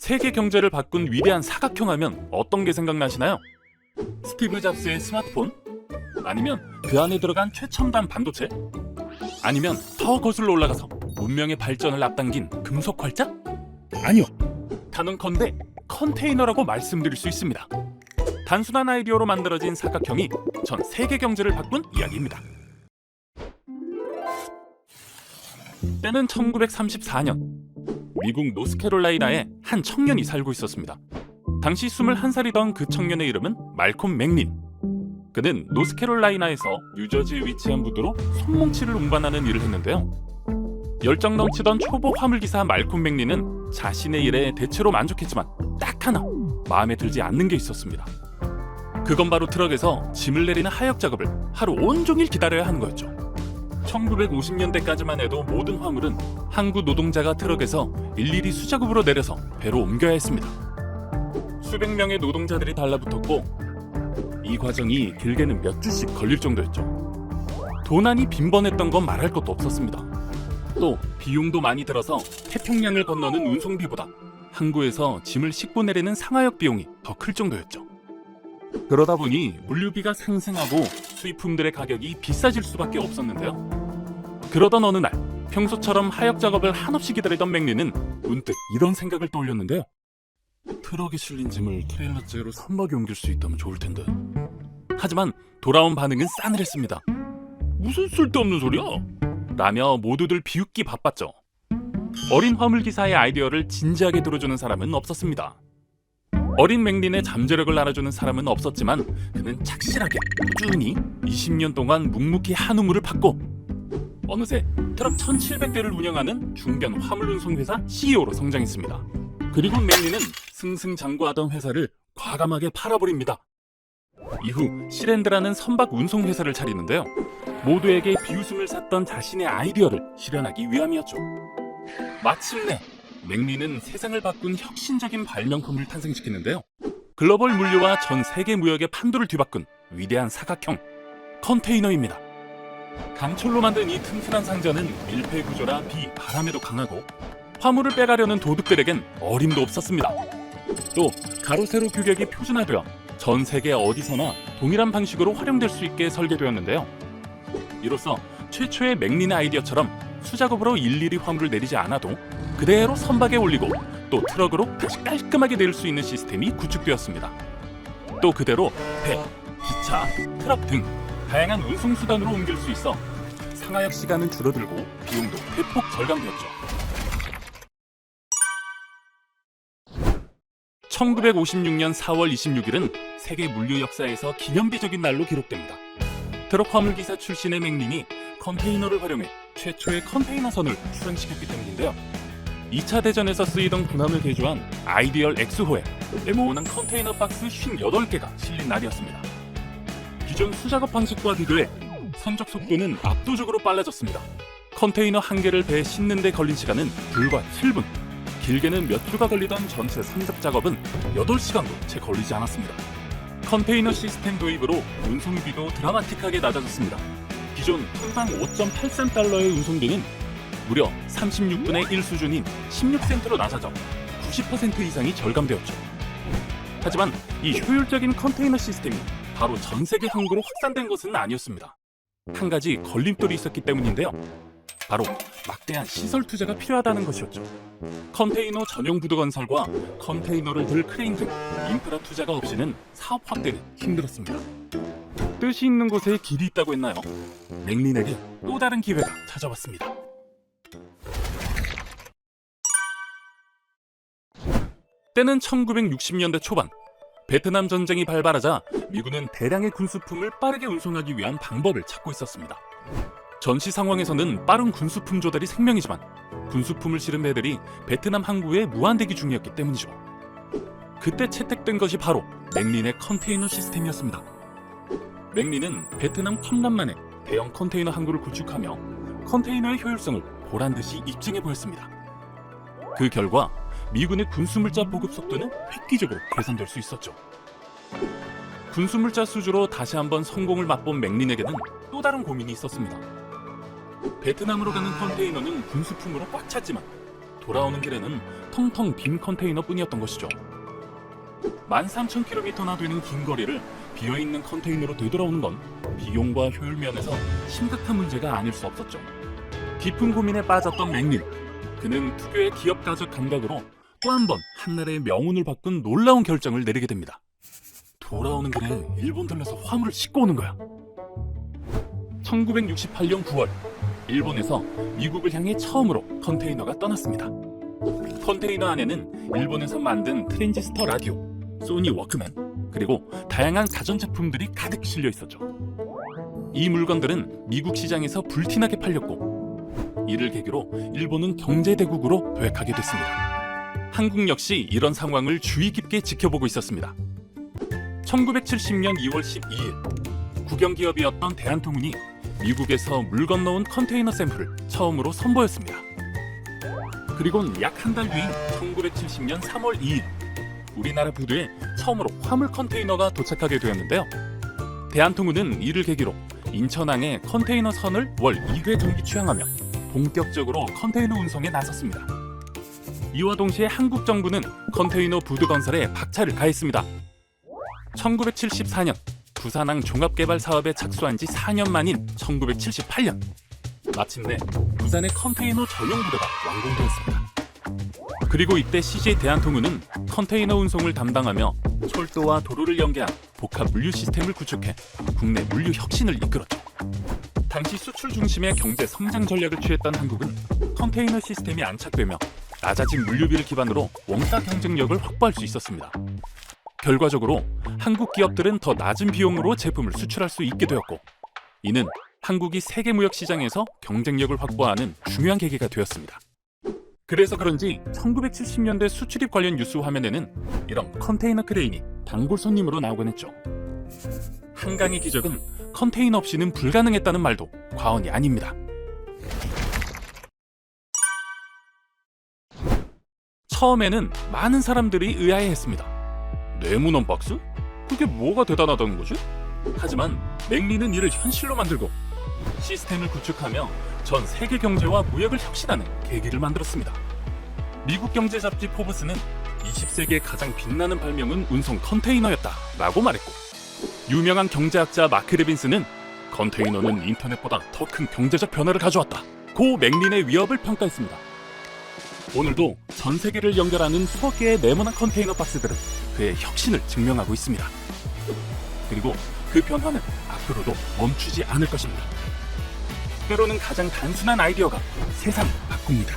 세계 경제를 바꾼 위대한 사각형 하면 어떤 게 생각나시나요? 스티브 잡스의 스마트폰? 아니면 그 안에 들어간 최첨단 반도체? 아니면 더 거슬러 올라가서 문명의 발전을 앞당긴 금속 활자? 아니요. 단언컨대 컨테이너라고 말씀드릴 수 있습니다. 단순한 아이디어로 만들어진 사각형이 전 세계 경제를 바꾼 이야기입니다. 때는 1934년 미국 노스캐롤라이나에 한 청년이 살고 있었습니다. 당시 21살이던 그 청년의 이름은 말콤 맥린. 그는 노스캐롤라이나에서 뉴저지에 위치한 부두로 손뭉치를 운반하는 일을 했는데요. 열정 넘치던 초보 화물기사 말콤 맥린은 자신의 일에 대체로 만족했지만 딱 하나 마음에 들지 않는 게 있었습니다. 그건 바로 트럭에서 짐을 내리는 하역 작업을 하루 온종일 기다려야 하는 거였죠. 1950년대까지만 해도 모든 화물은 항구 노동자가 트럭에서 일일이 수작업으로 내려서 배로 옮겨야 했습니다. 수백 명의 노동자들이 달라붙었고 이 과정이 길게는 몇 주씩 걸릴 정도였죠. 도난이 빈번했던 건 말할 것도 없었습니다. 또 비용도 많이 들어서 태평양을 건너는 운송비보다 항구에서 짐을 싣고 내리는 상하역 비용이 더 클 정도였죠. 그러다 보니 물류비가 상승하고 수입품들의 가격이 비싸질 수밖에 없었는데요. 그러던 어느 날 평소처럼 하역 작업을 한없이 기다리던 맥린은 문득 이런 생각을 떠올렸는데요. 트럭에 실린 짐을 트레일러째로 선박에 옮길 수 있다면 좋을 텐데. 하지만 돌아온 반응은 싸늘했습니다. 무슨 쓸데없는 소리야? 라며 모두들 비웃기 바빴죠. 어린 화물기사의 아이디어를 진지하게 들어주는 사람은 없었습니다. 어린 맥린의 잠재력을 알아주는 사람은 없었지만 그는 착실하게 꾸준히 20년 동안 묵묵히 한 우물을 팠고 어느새 트럭 1700대를 운영하는 중견 화물운송회사 CEO로 성장했습니다. 그리고 맥린은 승승장구하던 회사를 과감하게 팔아버립니다. 이후 시랜드라는 선박 운송회사를 차리는데요. 모두에게 비웃음을 샀던 자신의 아이디어를 실현하기 위함이었죠. 마침내 맥린은 세상을 바꾼 혁신적인 발명품을 탄생시키는데요. 글로벌 물류와 전 세계 무역의 판도를 뒤바꾼 위대한 사각형 컨테이너입니다. 강철로 만든 이 튼튼한 상자는 밀폐 구조라 비, 바람에도 강하고 화물을 빼가려는 도둑들에겐 어림도 없었습니다. 또 가로 세로 규격이 표준화되어 전 세계 어디서나 동일한 방식으로 활용될 수 있게 설계되었는데요. 이로써 최초의 맥린의 아이디어처럼 수작업으로 일일이 화물을 내리지 않아도 그대로 선박에 올리고 또 트럭으로 다시 깔끔하게 내릴 수 있는 시스템이 구축되었습니다. 또 그대로 배, 기차, 트럭 등 다양한 운송수단으로 옮길 수 있어 상하역 시간은 줄어들고 비용도 대폭 절감되었죠. 1956년 4월 26일은 세계 물류 역사에서 기념비적인 날로 기록됩니다. 트럭 화물기사 출신의 맥린이 컨테이너를 활용해 최초의 컨테이너선을 출항시켰기 때문인데요. 2차 대전에서 쓰이던 군함을 개조한 아이디얼 X호에 네모난 컨테이너 박스 58개가 실린 날이었습니다. 기존 수작업 방식과 비교해 선적 속도는 압도적으로 빨라졌습니다. 컨테이너 한 개를 배에 싣는 데 걸린 시간은 불과 7분, 길게는 몇 주가 걸리던 전체 선적 작업은 8시간도 채 걸리지 않았습니다. 컨테이너 시스템 도입으로 운송비도 드라마틱하게 낮아졌습니다. 기존 톤당 5.83달러의 운송비는 무려 36분의 1 수준인 16센트로 낮아져 90% 이상이 절감되었죠. 하지만 이 효율적인 컨테이너 시스템이 바로 전 세계 항구로 확산된 것은 아니었습니다. 한 가지 걸림돌이 있었기 때문인데요. 바로 막대한 시설 투자가 필요하다는 것이었죠. 컨테이너 전용 부두 건설과 컨테이너를 들 크레인 등 인프라 투자가 없이는 사업 확대는 힘들었습니다. 뜻이 있는 곳에 길이 있다고 했나요? 맥린에게 또 다른 기회가 찾아왔습니다. 때는 1960년대 초반, 베트남 전쟁이 발발하자 미군은 대량의 군수품을 빠르게 운송하기 위한 방법을 찾고 있었습니다. 전시 상황에서는 빠른 군수품 조달이 생명이지만 군수품을 실은 배들이 베트남 항구에 무한대기 중이었기 때문이죠. 그때 채택된 것이 바로 맥린의 컨테이너 시스템이었습니다. 맥린은 베트남 컴란만에 대형 컨테이너 항구를 구축하며 컨테이너의 효율성을 보란듯이 입증해 보였습니다. 그 결과 미군의 군수물자 보급 속도는 획기적으로 개선될 수 있었죠. 군수물자 수주로 다시 한번 성공을 맛본 맥린에게는 또 다른 고민이 있었습니다. 베트남으로 가는 컨테이너는 군수품으로 꽉 찼지만 돌아오는 길에는 텅텅 빈 컨테이너뿐이었던 것이죠. 13,000km나 되는 긴 거리를 비어있는 컨테이너로 되돌아오는 건 비용과 효율 면에서 심각한 문제가 아닐 수 없었죠. 깊은 고민에 빠졌던 맥릴. 그는 특유의 기업 가족 감각으로 또 한 번 한나라의 명운을 바꾼 놀라운 결정을 내리게 됩니다. 돌아오는 길에 일본 들러서 화물을 싣고 오는 거야. 1968년 9월, 일본에서 미국을 향해 처음으로 컨테이너가 떠났습니다. 컨테이너 안에는 일본에서 만든 트랜지스터 라디오, 소니 워크맨, 그리고 다양한 가전제품들이 가득 실려 있었죠. 이 물건들은 미국 시장에서 불티나게 팔렸고, 이를 계기로 일본은 경제대국으로 도약하게 됐습니다. 한국 역시 이런 상황을 주의 깊게 지켜보고 있었습니다. 1970년 2월 12일, 국영기업이었던 대한통운이 미국에서 물 건너온 컨테이너 샘플을 처음으로 선보였습니다. 그리고는 약 한 달 뒤인 1970년 3월 2일, 우리나라 부두에 처음으로 화물 컨테이너가 도착하게 되었는데요. 대한통운은 이를 계기로 인천항에 컨테이너 선을 월 2회 정기 취항하며 본격적으로 컨테이너 운송에 나섰습니다. 이와 동시에 한국 정부는 컨테이너 부두 건설에 박차를 가했습니다. 1974년 부산항 종합개발 사업에 착수한 지 4년 만인 1978년, 마침내 부산의 컨테이너 전용 부두가 완공되었습니다. 그리고 이때 CJ 대한통운은 컨테이너 운송을 담당하며 철도와 도로를 연계한 복합 물류 시스템을 구축해 국내 물류 혁신을 이끌었죠. 당시 수출 중심의 경제 성장 전략을 취했던 한국은 컨테이너 시스템이 안착되며 낮아진 물류비를 기반으로 원가 경쟁력을 확보할 수 있었습니다. 결과적으로 한국 기업들은 더 낮은 비용으로 제품을 수출할 수 있게 되었고, 이는 한국이 세계 무역 시장에서 경쟁력을 확보하는 중요한 계기가 되었습니다. 그래서 그런지 1970년대 수출입 관련 뉴스 화면에는 이런 컨테이너 크레인이 단골 손님으로 나오곤 했죠. 한강의 기적은 컨테이너 없이는 불가능했다는 말도 과언이 아닙니다. 처음에는 많은 사람들이 의아해했습니다. 네모난 박스? 그게 뭐가 대단하다는 거지? 하지만 맥리는 이를 현실로 만들고 시스템을 구축하며 전 세계 경제와 무역을 혁신하는 계기를 만들었습니다. 미국 경제 잡지 포브스는 20세기의 가장 빛나는 발명은 운송 컨테이너였다 라고 말했고, 유명한 경제학자 마크 레빈스는 컨테이너는 인터넷보다 더 큰 경제적 변화를 가져왔다 고 맥린의 위협을 평가했습니다. 오늘도 전 세계를 연결하는 수억 개의 네모난 컨테이너 박스들은 그의 혁신을 증명하고 있습니다. 그리고 그 변화는 앞으로도 멈추지 않을 것입니다. 때로는 가장 단순한 아이디어가 세상을 바꿉니다.